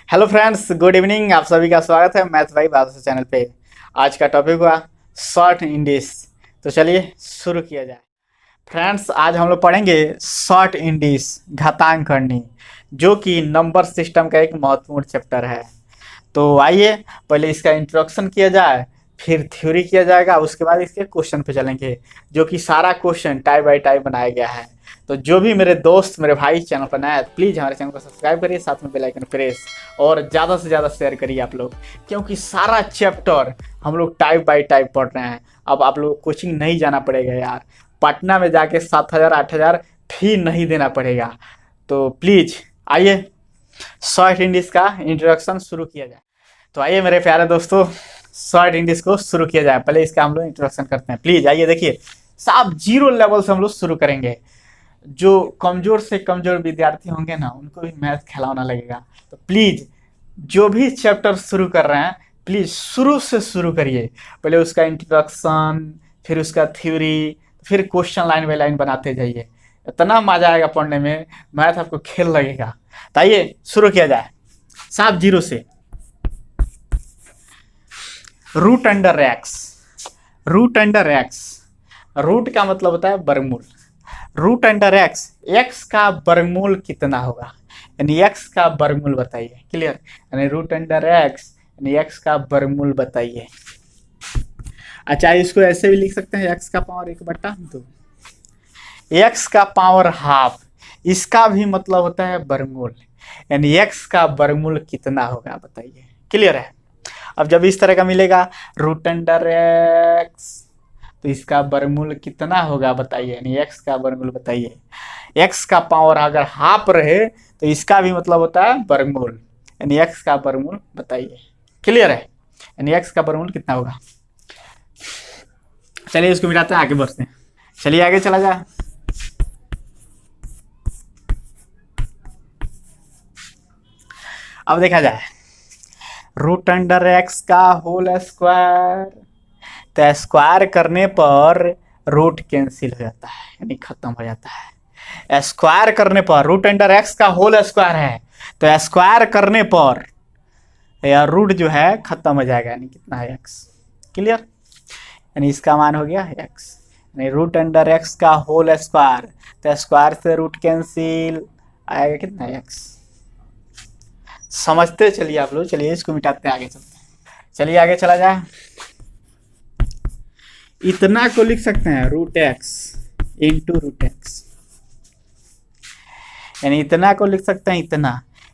Hello friends, good evening. आप सभी का स्वागत है मैथ भाई बादशाह चैनल पे। आज का टॉपिक हुआ शॉर्ट इंडिस। तो चलिए शुरू किया जाए। फ्रेंड्स, आज हम लोग पढ़ेंगे शॉर्ट इंडिस घातांक करनी, जो कि नंबर सिस्टम का एक महत्वपूर्ण चैप्टर है। तो आइए पहले इसका इंट्रोडक्शन किया जाए, फिर थ्योरी किया जाएगा, उसके बाद इसके क्वेश्चन पे चलेंगे, जो कि सारा क्वेश्चन टाइप बाय टाइप बनाया गया है। तो जो भी मेरे दोस्त मेरे भाई चैनल पर नया है, प्लीज़ हमारे चैनल को सब्सक्राइब करिए, साथ में बेल आइकन प्रेस और ज़्यादा से ज़्यादा शेयर करिए आप लोग, क्योंकि सारा चैप्टर हम लोग टाइप बाय टाइप पढ़ रहे हैं। अब आप लोग कोचिंग नहीं जाना पड़ेगा यार, पटना में जाके 7,000 8,000 फी नहीं देना पड़ेगा। तो प्लीज़ आइए शॉर्ट इंडिस का इंट्रोडक्शन शुरू किया जाए। तो आइए मेरे प्यारे दोस्तों, शॉर्ट इंडिस को शुरू किया जाए। पहले इसका हम लोग इंट्रोडक्शन करते हैं। प्लीज़ आइए, देखिए साफ जीरो लेवल से हम लोग शुरू करेंगे। जो कमज़ोर से कमज़ोर विद्यार्थी होंगे ना, उनको भी मैथ खिलाना लगेगा। तो प्लीज़ जो भी चैप्टर शुरू कर रहे हैं, प्लीज़ शुरू से शुरू करिए। पहले उसका इंट्रोडक्शन, फिर उसका थ्योरी, फिर क्वेश्चन लाइन बाय लाइन बनाते जाइए। इतना मजा आएगा पढ़ने में, मैथ आपको खेल लगेगा। तो आइए शुरू किया जाए साफ जीरो से। Root under x. Root under x, root का मतलब होता है वर्गमूल। रूट अंडर एक्स, एक्स का वर्गमूल कितना होगा, यानी एक्स का वर्गमूल बताइए। क्लियर? यानी रूट अंडर एक्स यानी एक्स का वर्गमूल बताइए। अच्छा, इसको ऐसे भी लिख सकते हैं, एक्स का पावर 1/2, एक्स का पावर हाफ, इसका भी मतलब होता है वर्गमूल, यानी एक्स का वर्गमूल कितना होगा बताइए। क्लियर है? अब जब इस तरह का मिलेगा रूट अंडर एक्स, तो इसका वर्गमूल कितना होगा बताइए, यानी एक्स का वर्गमूल बताइए। एक्स का पावर अगर हाफ रहे तो इसका भी मतलब होता है वर्गमूल, यानी एक्स का वर्गमूल बताइए। क्लियर है? यानी एक्स का वर्गमूल कितना होगा। चलिए इसको मिटाते हैं, आगे बढ़ते हैं। चलिए आगे चला जाए। अब देखा जाए रूट अंडर एक्स का होल स्क्वायर, तो स्क्वायर करने पर रूट कैंसिल हो जाता है, यानी खत्म हो जाता है। स्क्वायर करने पर रूट अंडर एक्स का होल स्क्वायर है, तो स्क्वायर करने पर या रूट जो है खत्म हो जाएगा, यानी कितना है एक्स। क्लियर? यानी इसका मान हो गया एक्स, यानी रूट अंडर एक्स का होल स्क्वायर, तो स्क्वायर से रूट कैंसिल आएगा, कितना एक्स। समझते चलिए आप लोग। चलिए इसको मिटाते हैं, आगे चलते हैं। चलिए आगे चला जाए। इतना को लिख सकते हैं root x into root x, यानी इतना को लिख सकते हैं इतना,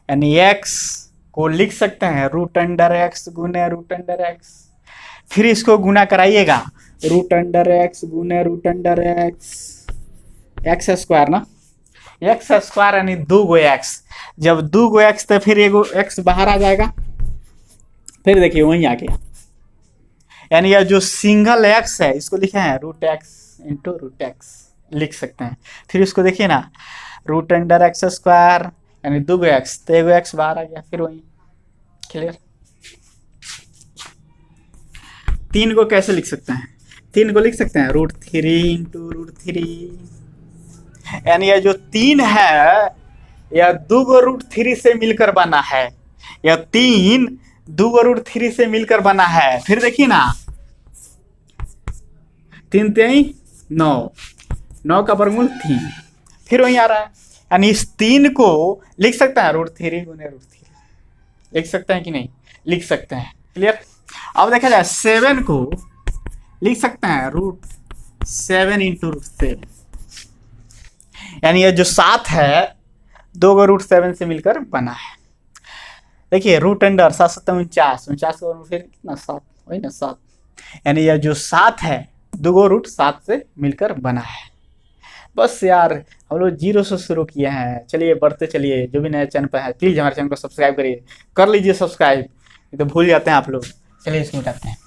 यानी एक्स को लिख सकते हैं रूट अंडर एक्स गुने रूट अंडर एक्स। फिर इसको गुना कराइएगा, रूट अंडर एक्स गुने root under x, x square ना, एक्स स्क्वायर यानी 2 एक्स। जब 2 एक्स तो फिर एगो एक्स बाहर आ जाएगा, फिर देखिए वहीं आ गया, यानी यह जो सिंगल एक्स है इसको लिखे हैं root x into root x लिख सकते हैं। फिर इसको देखिए ना, रूट अंडर एक्स स्क्वायर यानी 2 एक्स, तो एगो एक्स बाहर आ गया, फिर वहीं। क्लियर? 3 को कैसे लिख सकते हैं? 3 को लिख सकते हैं √3 इंटू √3, यानी यह जो 3 है यह 2 √3 से मिलकर बना है। यह 3 2 √3 से मिलकर बना है। फिर देखिए ना, 3 3 9, 9 का वर्गमूल 3, फिर वहीं आ रहा है, यानी इस 3 को लिख सकते हैं √3 गुने √3, लिख सकते हैं कि नहीं? लिख सकते हैं। क्लियर? अब देखा जाए 7 को लिख सकते हैं √7 इंटू √7, यानी यह जो 7 है 2 √7 से मिलकर बना है। देखिए रूट अंडर 7 7 49, 49 का फिर कितना 7, वही ना 7, यानी यह जो 7 है 2 √7 से मिलकर बना है। बस यार, हम लोग जीरो से शुरू किए हैं। चलिए बढ़ते चलिए। जो भी नए चैनल पर है प्लीज़ हमारे चैनल को सब्सक्राइब करिए, कर लीजिए सब्सक्राइब, नहीं तो भूल जाते हैं आप लोग। चलिए इसको मिटाते हैं।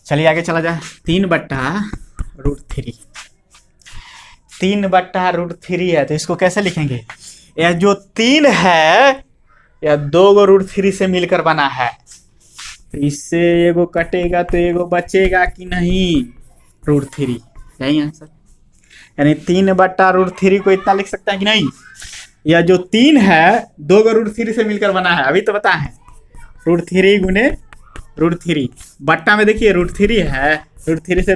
चलिए आगे चला जाए। 3/√3, 3/√3 है, तो इसको कैसे लिखेंगे? यह जो 3 है यह 2 √3 से मिलकर बना है, तो इससे एगो कटेगा तो एगो बचेगा कि नहीं? √3, यही आंसर। यानी 3/√3 को इतना लिख सकते हैं कि नहीं? यह जो 3 है 2 को √3 से मिलकर बना है, अभी तो बता है। √3 गुने √3 बट्टा में देखिए √3 है, √3 से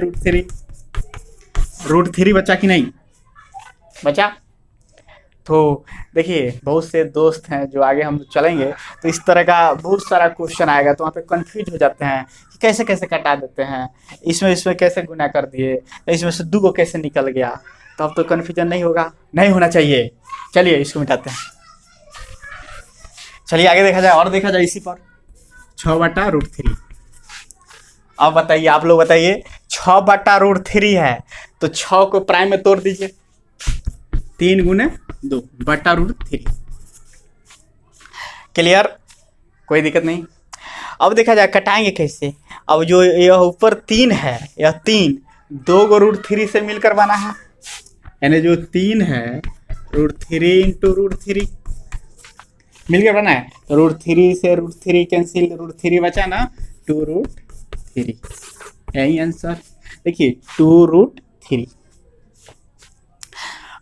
√3 बचा कि नहीं बचा। तो देखिए बहुत से दोस्त हैं जो आगे हम चलेंगे तो इस तरह का बहुत सारा क्वेश्चन आएगा, तो वहाँ पे कंफ्यूज हो जाते हैं कि कैसे कैसे कटा देते हैं, इसमें कैसे गुना कर दिए, इसमें से 2 को कैसे निकल गया। तो अब तो कन्फ्यूजन नहीं होगा, नहीं होना चाहिए। चलिए इसको मिटाते हैं। चलिए आगे देखा जाए और देखा जाए इसी पर 6/√3। अब बताइए, आप लोग बताइए, 6/√3 है तो 6 को प्राइम में तोड़ दीजिए, 3 गुने 2/√3। क्लियर, कोई दिक्कत नहीं। अब देखा जाए कटाएंगे कैसे। अब जो यह ऊपर 3 है, यह 3 2 को √3 से मिलकर बना है, यानी जो 3 है √3 इंटू √3 मिलकर बना है। तो √3 से √3 कैंसिल, √3 बचा ना, 2√3, यही आंसर। देखिए 2√3।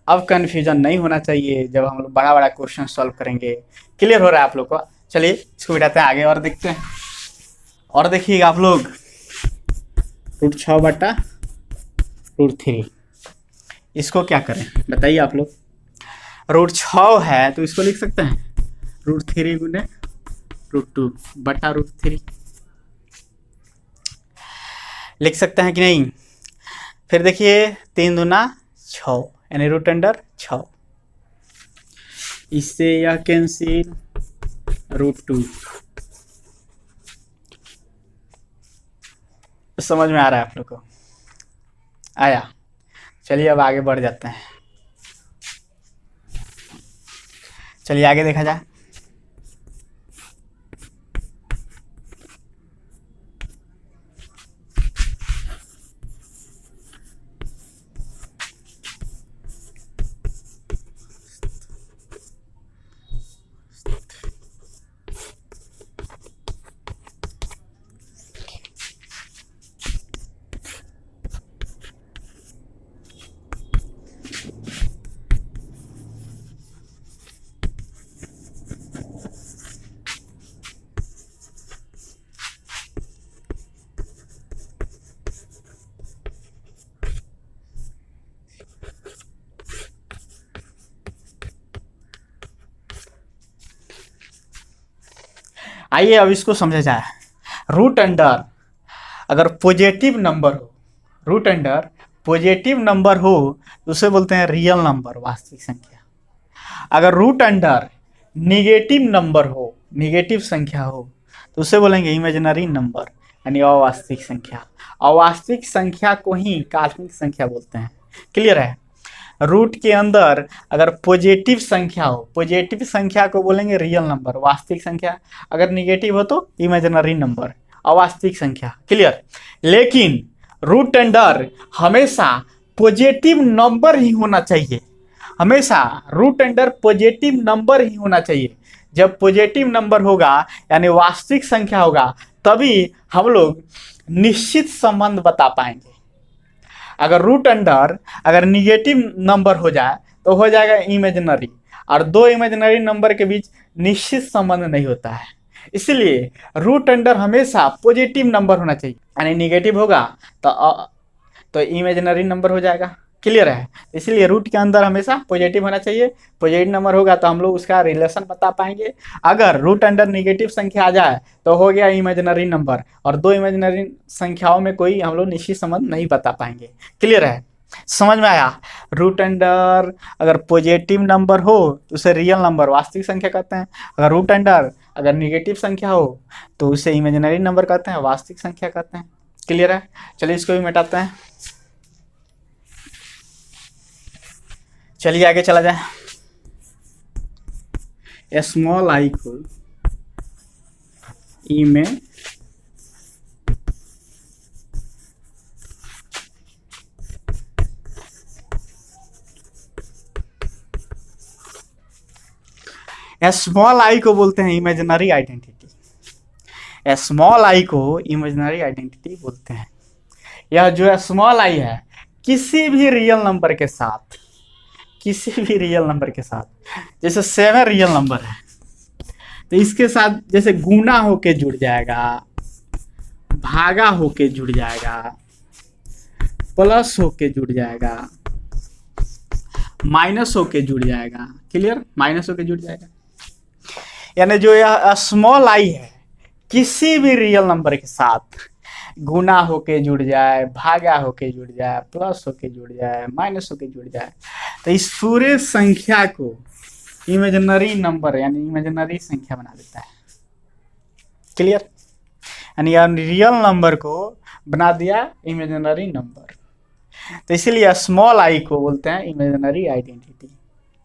अब कन्फ्यूजन नहीं होना चाहिए जब हम लोग बड़ा बड़ा क्वेश्चन सॉल्व करेंगे। क्लियर हो रहा है आप लोग को। चलिए इसको बिठाते हैं आगे और देखते हैं। और देखिएगा आप लोग, √6/√3 इसको क्या करें बताइए आप लोग। √6 है तो इसको लिख सकते हैं √3 गुने √2/√3 लिख सकते हैं कि नहीं। फिर देखिए 3 दूना 6 यानी √6, इससे यह कैंसिल, √2। समझ में आ रहा है आप लोग को, आया। चलिए अब आगे बढ़ जाते हैं। चलिए आगे देखा जाए। आइए अब इसको समझा जाए। रूट अंडर अगर पॉजिटिव नंबर हो, रूट अंडर पॉजिटिव नंबर हो तो उसे बोलते हैं रियल नंबर, वास्तविक संख्या। अगर रूट अंडर निगेटिव नंबर हो, निगेटिव संख्या हो तो उसे बोलेंगे इमेजिनरी नंबर, यानी अवास्तविक संख्या। अवास्तविक संख्या को ही काल्पनिक संख्या बोलते हैं। क्लियर है। रूट के अंदर अगर पॉजिटिव संख्या हो, पॉजिटिव संख्या को बोलेंगे रियल नंबर, वास्तविक संख्या। अगर निगेटिव हो तो इमेजिनरी नंबर, अवास्तविक संख्या। क्लियर। लेकिन रूट अंडर हमेशा पॉजिटिव नंबर ही होना चाहिए, हमेशा रूट अंडर पॉजिटिव नंबर ही होना चाहिए। जब पॉजिटिव नंबर होगा यानी वास्तविक संख्या होगा तभी हम लोग निश्चित संबंध बता पाएंगे। अगर रूट अंडर अगर निगेटिव नंबर हो जाए तो हो जाएगा इमेजिनरी, और 2 इमेजिनरी नंबर के बीच निश्चित संबंध नहीं होता है। इसलिए रूट अंडर हमेशा पॉजिटिव नंबर होना चाहिए, यानी निगेटिव होगा तो इमेजिनरी नंबर हो जाएगा। क्लियर है। इसलिए रूट के अंदर हमेशा पॉजिटिव होना चाहिए, पॉजिटिव नंबर होगा तो हम लोग उसका रिलेशन बता पाएंगे। अगर रूट अंडर निगेटिव संख्या आ जाए तो हो गया इमेजिनरी नंबर, और 2 इमेजिनरी संख्याओं में कोई हम लोग निश्चित संबंध नहीं बता पाएंगे। क्लियर है, समझ में आया। रूट अंडर अगर पॉजिटिव नंबर हो तो उसे रियल नंबर, वास्तविक संख्या कहते हैं। अगर रूट अंडर अगर निगेटिव संख्या हो तो उसे इमेजिनरी नंबर कहते हैं, वास्तविक संख्या कहते हैं। क्लियर है। चलिए इसको भी मिटाते हैं। चलिए आगे चला जाए। स्मॉल आई को ई में स्मॉल आई को बोलते हैं इमेजिनरी आइडेंटिटी। स्मॉल आई को इमेजिनरी आइडेंटिटी बोलते हैं। यह जो स्मॉल आई है किसी भी रियल नंबर के साथ, किसी भी रियल नंबर के साथ, जैसे 7 रियल नंबर है तो इसके साथ जैसे गुना होके जुड़ जाएगा, भागा होके जुड़ जाएगा, प्लस होके जुड़ जाएगा, माइनस होके जुड़ जाएगा। क्लियर, माइनस होके जुड़ जाएगा। यानी जो यह स्मॉल आई है किसी भी रियल नंबर के साथ गुना होके जुड़ जाए, भागा होके जुड़ जाए, प्लस होके जुड़ जाए, माइनस होके जुड़ जाए, तो इस पूरे संख्या को इमेजिनरी नंबर यानी इमेजिनरी संख्या बना देता है। क्लियर, यानी रियल नंबर को बना दिया इमेजिनरी नंबर। तो इसीलिए स्मॉल आई को बोलते हैं इमेजिनरी आइडेंटिटी।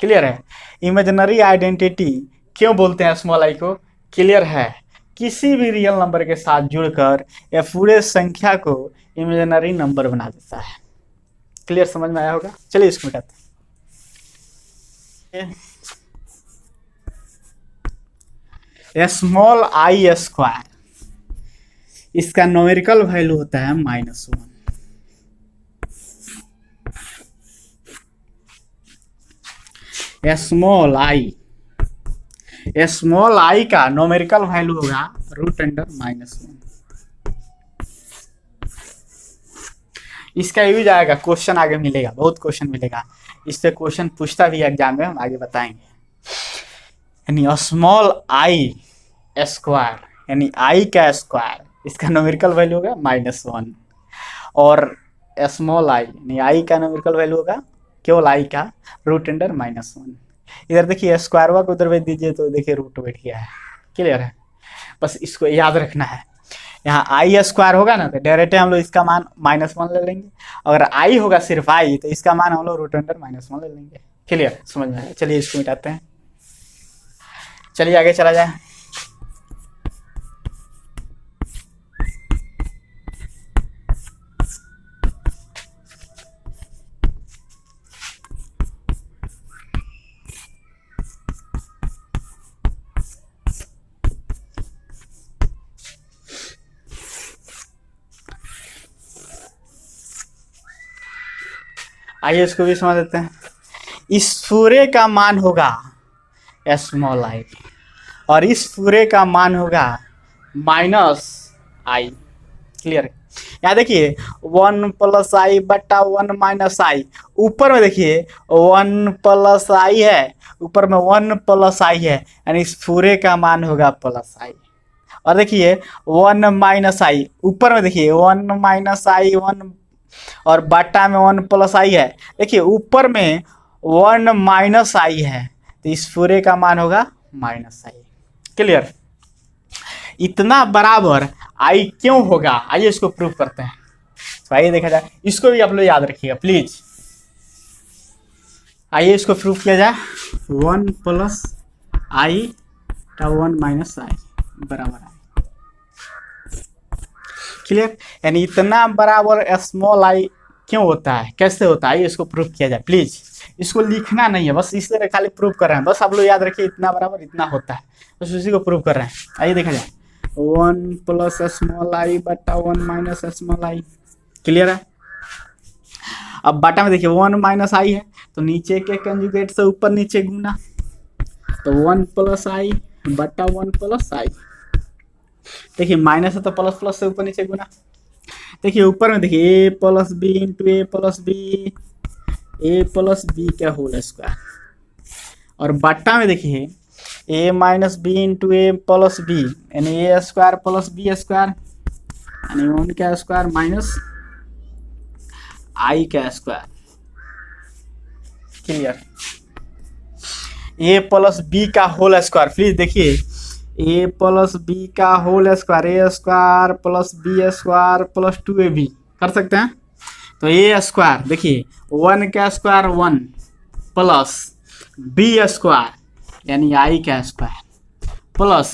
क्लियर है, इमेजिनरी आइडेंटिटी क्यों बोलते हैं स्मॉल आई को? क्लियर है, किसी भी रियल नंबर के साथ जुड़कर यह पूरे संख्या को इमेजिनरी नंबर बना देता है। क्लियर, समझ में आया होगा। चलिए इसको मिटाते हैं। स्मॉल आई स्क्वायर, इसका न्यूमेरिकल वैल्यू होता है -1। स्मॉल आई का न्यूमेरिकल वैल्यू होगा √(-1). इसका यूज आएगा, क्वेश्चन आगे मिलेगा, बहुत क्वेश्चन मिलेगा, इससे क्वेश्चन पूछता भी एग्जाम में, हम आगे बताएंगे। यानी स्मॉल आई स्क्वायर यानी आई का स्क्वायर, इसका न्यूमेरिकल वैल्यू होगा -1। और स्मॉल आई यानी आई का न्यूमेरिकल वैल्यू होगा केवल आई का √(-1). इधर देखिए स्क्वायर को उधर भेज दीजिए तो देखिए रूट बैठ गया है। क्लियर है, बस इसको याद रखना है। यहाँ आई स्क्वायर होगा ना तो डायरेक्ट हम लोग इसका मान -1 ले लेंगे, अगर आई होगा सिर्फ आई तो इसका मान हम लोग √(-1) ले लेंगे। क्लियर, समझ में आया। चलिए इसको मिटाते हैं, चलिए आगे चला जाए। आइए इसको भी समझ लेते हैं। इस पूरे का मान होगा स्मॉल आई और इस पूरे का मान होगा -i। क्लियर, यहाँ देखिए 1 + i बटा 1 - i, ऊपर में देखिए 1 + i है, ऊपर में 1 + i है, यानी इस पूरे का मान होगा +i। और देखिए 1 - i, ऊपर में देखिए 1 - i 1 और बटा में 1 + i है, देखिए ऊपर में 1 - i है, तो इस पूरे का मान होगा -i। क्लियर, इतना बराबर i क्यों होगा, आइए इसको प्रूव करते हैं। तो आइए देखा जाए, इसको भी आप लोग याद रखिएगा प्लीज। आइए इसको प्रूव किया जाए। 1 + i का 1 - i बराबर है। क्लियर, यानी इतना बराबर स्मॉल आई क्यों होता है, कैसे होता है, इसको प्रूव किया जाए प्लीज। इसको लिखना नहीं है, बस इससे खाली प्रूव कर रहे हैं, बस आप लोग याद रखिए इतना बराबर इतना होता है, बस उसी को प्रूव कर रहे हैं। आइए देखा जाए 1 + स्मॉल आई बटा 1 - स्मॉल आई। क्लियर है, अब बटा में देखिए 1 - i है तो नीचे के कंजुगेट से ऊपर नीचे गुना, तो 1 + i बटा 1 + i। देखिए माइनस है तो प्लस प्लस से ऊपर नीचे गुना। देखिए ऊपर में देखिए a + b × a + b का होल स्क्वायर, और बट्टा में देखिए a - b × a + b यानी a² + b² यानी 1 का स्क्वायर माइनस i का स्क्वायर। क्लियर, a + b का होल स्क्वायर, प्लीज देखिए a + b का whole square, a² + b² + 2ab कर सकते हैं। तो a² देखिए 1 का स्क्वायर 1 प्लस b² यानी i का स्क्वायर प्लस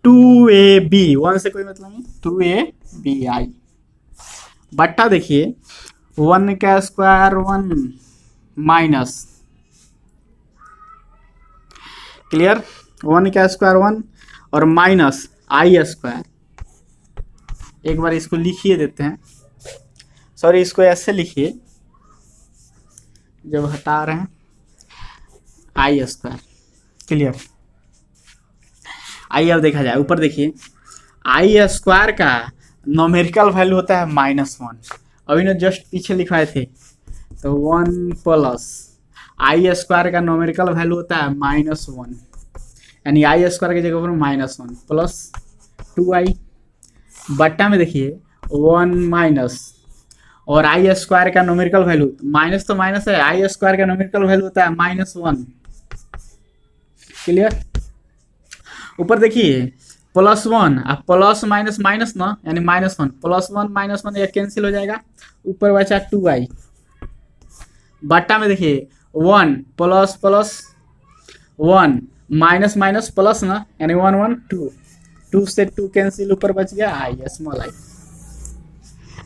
2ab, 1 से कोई मतलब नहीं, 2abi बट्टा देखिए 1 का स्क्वायर 1 माइनस, क्लियर, 1 का स्क्वायर 1 और माइनस i²। एक बार इसको लिखिए देते हैं, सॉरी इसको ऐसे लिखिए जब हटा रहे हैं, आई स्क्वायर। क्लियर। आइए अब देखा जाए, ऊपर देखिए आई स्क्वायर का नॉमेरिकल वैल्यू होता है -1। अभी ना जस्ट पीछे लिखवाए थे, तो 1 प्लस आई स्क्वायर का नॉमेरिकल वैल्यू होता है -1, यानी आई स्क्वायर की जगह पर -1 प्लस 2i बट्टा में देखिए 1 माइनस, और आई स्क्वायर का नॉमेरिकल वैल्यू माइनस तो माइनस है, आई स्क्वायर का नॉमेरिकल वैल्यू होता है -1। क्लियर। ऊपर देखिए +1, अब प्लस माइनस माइनस ना, यानी -1 +1 -1 ये कैंसिल हो जाएगा, ऊपर बचा 2i बट्टा में देखिए 1 plus plus 1 minus minus plus ना, यानी 1 1 2, 2 से 2 कैंसिल, ऊपर बच गया आई, स्मॉल आई।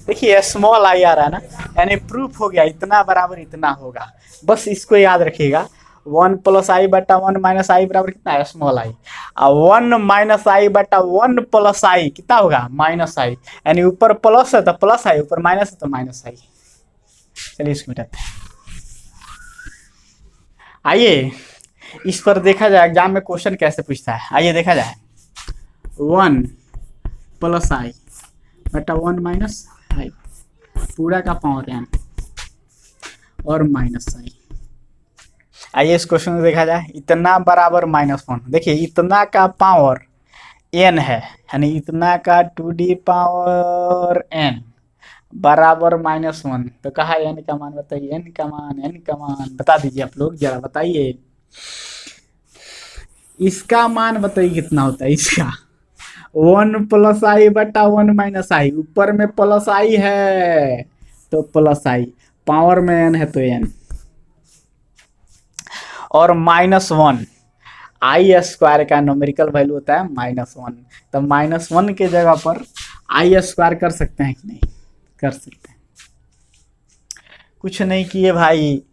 देखिए स्मॉल आई आ रहा है ना, यानी प्रूफ हो गया इतना बराबर इतना होगा। बस इसको याद रखिएगा, 1 प्लस आई बटा 1 माइनस आई बराबर कितना है, स्मॉल आई। और 1 माइनस आई बटा 1 प्लस आई कितना होगा, माइनस आई, यानी ऊपर प्लस है तो प्लस आई, ऊपर माइनस है तो माइनस आई। चलिए इसको मिटाते हैं। आइए इस पर देखा जाए एग्जाम में क्वेश्चन कैसे पूछता है। आइए देखा जाए 1 प्लस आई बटा 1 माइनस आई पूरा का पावर n और माइनस आई। आइए इस क्वेश्चन में देखा जाए, इतना बराबर -1। देखिए इतना का पावर n है, यानी इतना का 2d पावर n बराबर -1। तो कहा n का मान बताइए, n का मान बता दीजिए आप लोग, जरा बताइए इसका मान बताइए कितना होता है इसका। 1 प्लस आई बटा 1 माइनस आई, ऊपर में प्लस आई है तो प्लस आई, पावर में n है तो n, और -1 आई स्क्वायर का न्यूमेरिकल वैल्यू होता है -1। तो -1 के जगह पर आई स्क्वायर कर सकते हैं कि नहीं, कर सकते हैं। कुछ नहीं किए भाई,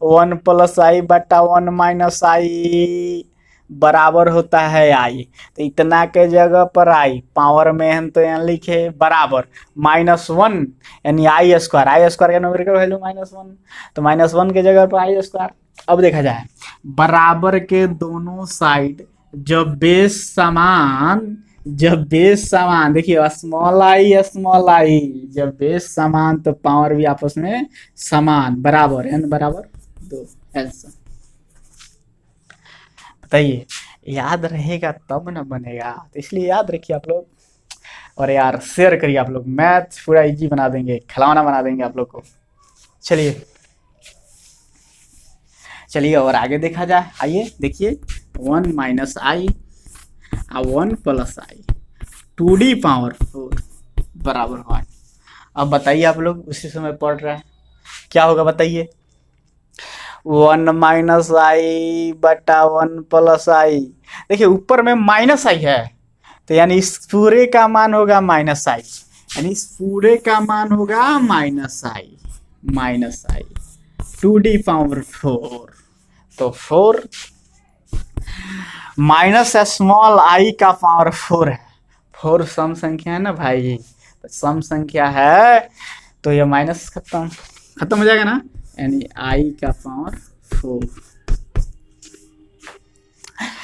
1 प्लस आई बटा 1 माइनस आई बराबर होता है आई, तो इतना के जगह पर आई, पावर में हम तो यहाँ लिखे बराबर -1, यानी आई स्क्वायर का न्यूमेरिकल वैल्यू -1, तो -1 के जगह पर आई स्क्वायर। अब देखा जाए बराबर के दोनों साइड जब बेस समान देखिए स्मॉल आई जब बेस समान तो पावर भी आपस में समान, बराबर n बराबर 2 ऐसा। बताइए याद रहेगा तब ना बनेगा, तो इसलिए याद रखिए आप लोग, और यार शेयर करिए आप लोग, मैथ पूरा इजी बना देंगे, खिलौना बना देंगे आप लोग को। चलिए और आगे देखा जाए। आइए देखिए 1 माइनस आई और 1 प्लस आई 2d पावर 4 बराबर 1। अब बताइए आप लोग, उसी समय पढ़ रहा है क्या होगा बताइए। 1 माइनस आई बटा 1 प्लस आई, देखिए ऊपर में माइनस आई है, तो यानी इस पूरे का मान होगा माइनस आई, यानी इस पूरे का मान होगा माइनस आई 2d पावर 4, तो 4 माइनस स्मॉल आई का पावर 4 है। 4 सम संख्या है ना भाई, तो सम संख्या है तो ये माइनस खत्म हो जाएगा ना, यानी आई का पावर 4।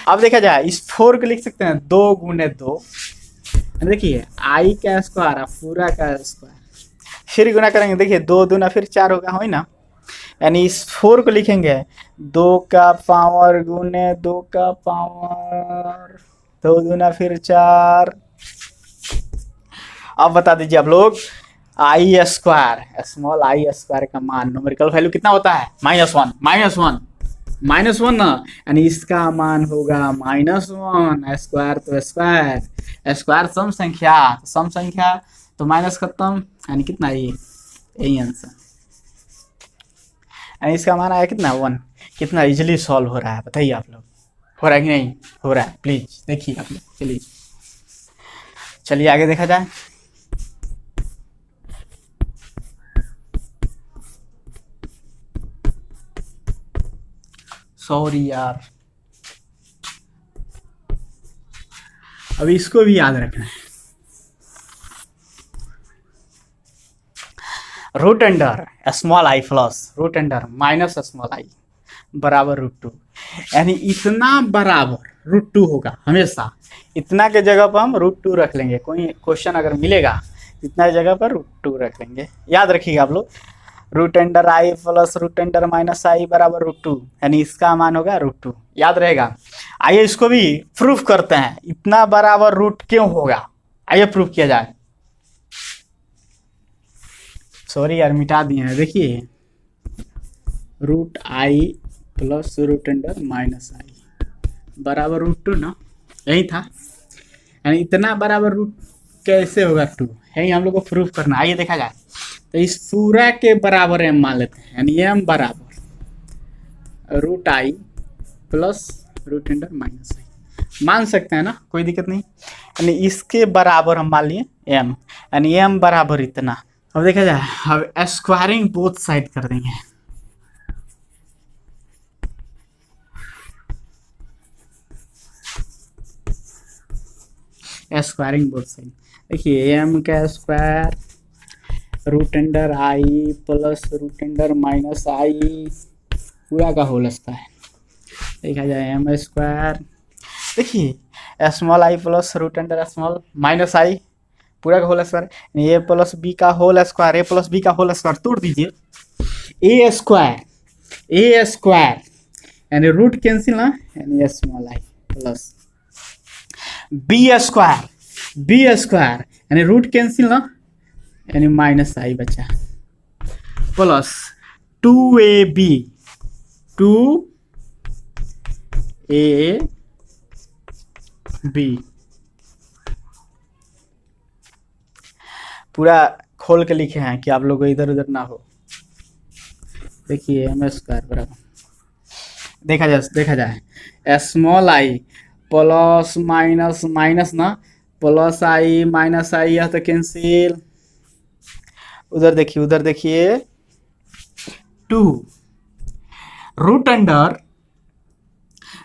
अब देखा जाए इस 4 को लिख सकते हैं 2 गुने 2, देखिए आई का स्क्वायर पूरा का स्क्वायर, फिर गुना करेंगे, देखिए 2 दूना फिर 4 होगा, हो ना, यानी इस 4 को लिखेंगे 2 का पावर गुने 2 का पावर, 2 दूना फिर 4। अब बता दीजिए आप लोग आई स्क्वायर स्मॉल आई स्क्वायर का मान न्यूमेरिकल वैल्यू कितना होता है, -1 ना, यानी इसका मान होगा -1, स्क्वायर तो स्क्वायर सम संख्या तो माइनस खत्म, यानी कितना यही आंसर, यानी इसका मान आया कितना 1। कितना इजीली सॉल्व हो रहा है बताइए आप लोग, हो रहा है कि नहीं हो रहा है, प्लीज देखिए आप लोग। चलिए आगे देखा जाए। सॉरी यार, अब इसको भी याद रखना है। √Under small I plus √under minus small I बराबर √2, यानी इतना बराबर √2 होगा हमेशा। इतना के जगह पर हम √2 रख लेंगे। कोई क्वेश्चन अगर मिलेगा इतना जगह पर √2 रख लेंगे। याद रखिएगा आप लोग, √i प्लस √-i बराबर √2, यानी इसका मान होगा √2। याद रहेगा। आइए इसको भी प्रूफ करते हैं, इतना बराबर रूट क्यों होगा। आइए प्रूफ किया जाए। सॉरी यार मिटा दिए हैं। देखिए √i प्लस √-i बराबर √2 ना, यही था। यानी इतना बराबर रूट कैसे होगा 2, यही हम लोग को प्रूफ करना। आइए देखा जाए। तो इस पूरा के बराबर m मान लेते हैं, यानी m बराबर √i प्लस √-i मान सकते हैं ना, कोई दिक्कत नहीं। यानी इसके बराबर हम मान लिए m, यानी m बराबर इतना। अब देखा जाए, अब स्क्वायरिंग बोथ साइड कर देंगे। स्क्वायरिंग बोथ साइड, देखिए m का स्क्वायर √i प्लस √-i पूरा का होल स्क्वायर। देखा जाए m स्क्वायर, देखिए स्मॉल i प्लस √-i पूरा का whole square, a plus b का whole square, a plus b का होल स्क्वायर तोड़ दीजिए। a स्क्वायर यानी रूट कैंसिल ना, यानी small i plus b square यानी रूट कैंसिल ना, यानी -i बचा, प्लस 2ab पूरा खोल के लिखे हैं कि आप लोग को इधर उधर ना हो। देखिए m स्क्वायर बराबर, देखा जाए स्मॉल i प्लस माइनस ना, प्लस i माइनस i, यह तो कैंसिल। उधर देखिए 2 रूट अंडर,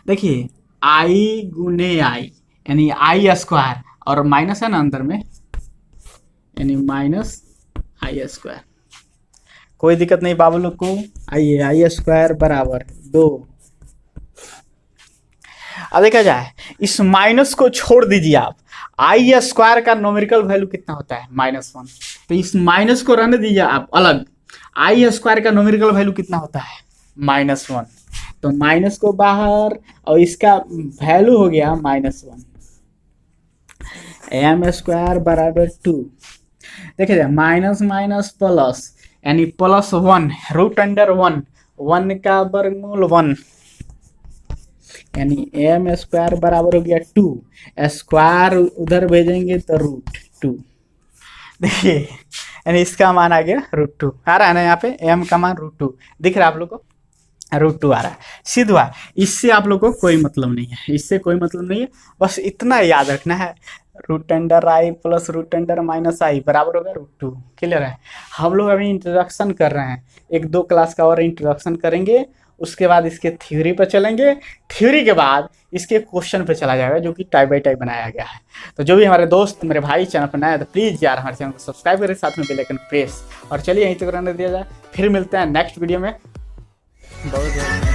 देखिए i गुने i यानी i स्क्वायर, और माइनस है ना अंदर में, यानी -i स्क्वायर। कोई दिक्कत नहीं बाबू लोग को। आइए i स्क्वायर बराबर 2। अब देखा जाए, इस माइनस को छोड़ दीजिए आप। i स्क्वायर का नोमेरिकल वैल्यू कितना होता है? -1। तो इस माइनस को रहने दीजिए आप अलग। i स्क्वायर का नोमेरिकल वैल्यू कितना होता है? -1। तो माइनस को बाहर, और इसका वैल्यू हो गया -1। m स्क्वायर बराबर 2। देखिए जाए, माइनस प्लस, यानी +1 √1, 1 का वर्गमूल 1, यानी m स्क्वायर बराबर हो गया 2। स्क्वायर उधर भेजेंगे तो √2। देखिए यानी इसका मान आ गया √2 आ रहा है ना, यहाँ पे m का मान √2 दिख रहा है आप लोग को, √2 आ रहा है सीधा। इससे आप लोग को कोई मतलब नहीं है, इससे कोई मतलब नहीं है। बस इतना याद रखना है, √i प्लस √-i बराबर होगा √2। क्लियर है। हम लोग अभी इंट्रोडक्शन कर रहे हैं, 1-2 क्लास का और इंट्रोडक्शन करेंगे, उसके बाद इसके थ्योरी पर चलेंगे। थ्योरी के बाद इसके क्वेश्चन पे चला जाएगा, जो कि टाइप बाई टाइप बनाया गया है। तो जो भी हमारे दोस्त मेरे भाई चैनल पर नया है, तो प्लीज़ यार हमारे चैनल को सब्सक्राइब करें, साथ में बेल आइकन प्रेस। और चलिए यहीं तक रहने दिया जाए, फिर मिलते हैं नेक्स्ट वीडियो में। बहुत